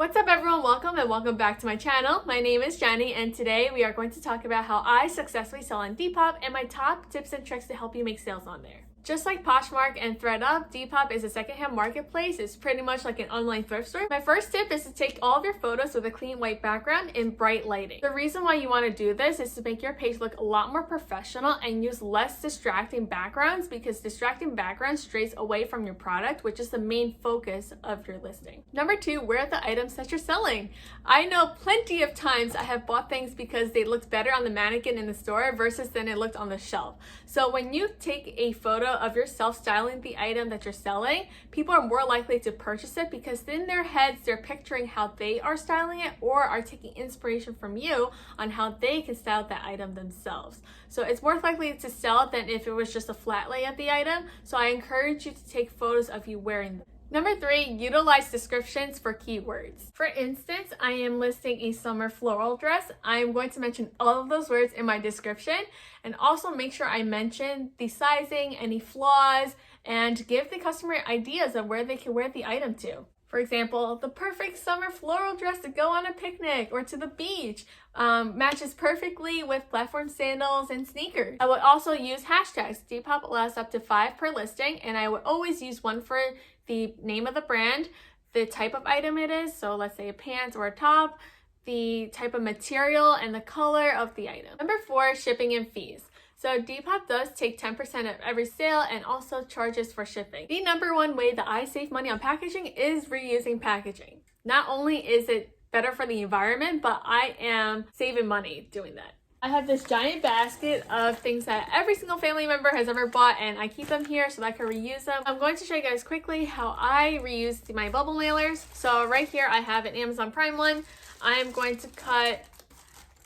What's up everyone, welcome back to my channel. My name is Jenny and today we are going to talk about how I successfully sell on Depop and my top tips and tricks to help you make sales on there. Just like Poshmark and ThredUp, Depop is a secondhand marketplace. It's pretty much like an online thrift store. My first tip is to take all of your photos with a clean white background in bright lighting. The reason why you want to do this is to make your page look a lot more professional and use less distracting backgrounds, because distracting backgrounds strays away from your product, which is the main focus of your listing. Number 2, wear the items that you're selling. I know plenty of times I have bought things because they looked better on the mannequin in the store versus than it looked on the shelf. So when you take a photo of yourself styling the item that you're selling, people are more likely to purchase it because in their heads they're picturing how they are styling it or are taking inspiration from you on how they can style that item themselves. So it's more likely to sell than if it was just a flat lay of the item. So I encourage you to take photos of you wearing them. Number 3, utilize descriptions for keywords. For instance, I am listing a summer floral dress. I'm going to mention all of those words in my description, and also make sure I mention the sizing, any flaws, and give the customer ideas of where they can wear the item to. For example, the perfect summer floral dress to go on a picnic or to the beach, matches perfectly with platform sandals and sneakers. I would also use hashtags. Depop allows up to 5 per listing, and I would always use one for the name of the brand, the type of item it is, so let's say a pants or a top, the type of material, and the color of the item. Number 4, shipping and fees. So Depop does take 10% of every sale and also charges for shipping. The number 1 way that I save money on packaging is reusing packaging. Not only is it better for the environment, but I am saving money doing that. I have this giant basket of things that every single family member has ever bought, and I keep them here so that I can reuse them. I'm going to show you guys quickly how I reuse my bubble mailers. So right here I have an Amazon Prime one. I am going to cut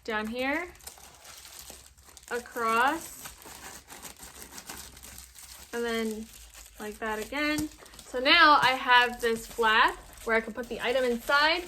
down here, across, and then like that again. So now I have this flap where I can put the item inside,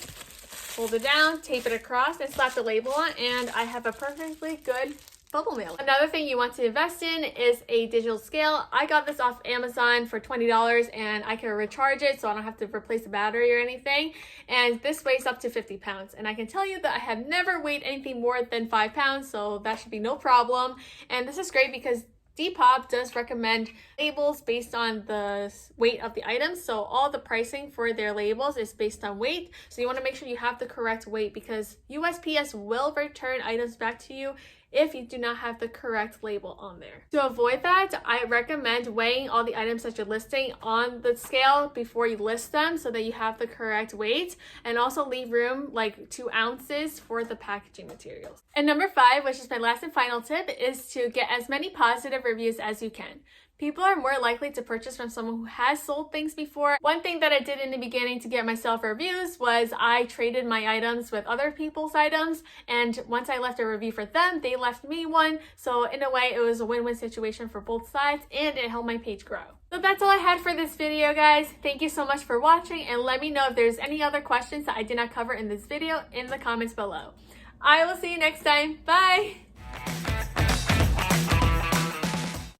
hold it down, tape it across, and slap the label on, and I have a perfectly good bubble mailer. Another thing you want to invest in is a digital scale. I got this off Amazon for $20 and I can recharge it so I don't have to replace the battery or anything. And this weighs up to 50 pounds. And I can tell you that I have never weighed anything more than 5 pounds, so that should be no problem. And this is great because Depop does recommend labels based on the weight of the items. So all the pricing for their labels is based on weight. So you want to make sure you have the correct weight, because USPS will return items back to you if you do not have the correct label on there. To avoid that, I recommend weighing all the items that you're listing on the scale before you list them so that you have the correct weight, and also leave room like 2 ounces for the packaging materials. And number 5, which is my last and final tip, is to get as many positive reviews as you can. People are more likely to purchase from someone who has sold things before. One thing that I did in the beginning to get myself reviews was I traded my items with other people's items, and once I left a review for them, they left me one. So in a way, it was a win-win situation for both sides, and it helped my page grow. So that's all I had for this video, guys. Thank you so much for watching, and let me know if there's any other questions that I did not cover in this video in the comments below. I will see you next time. Bye!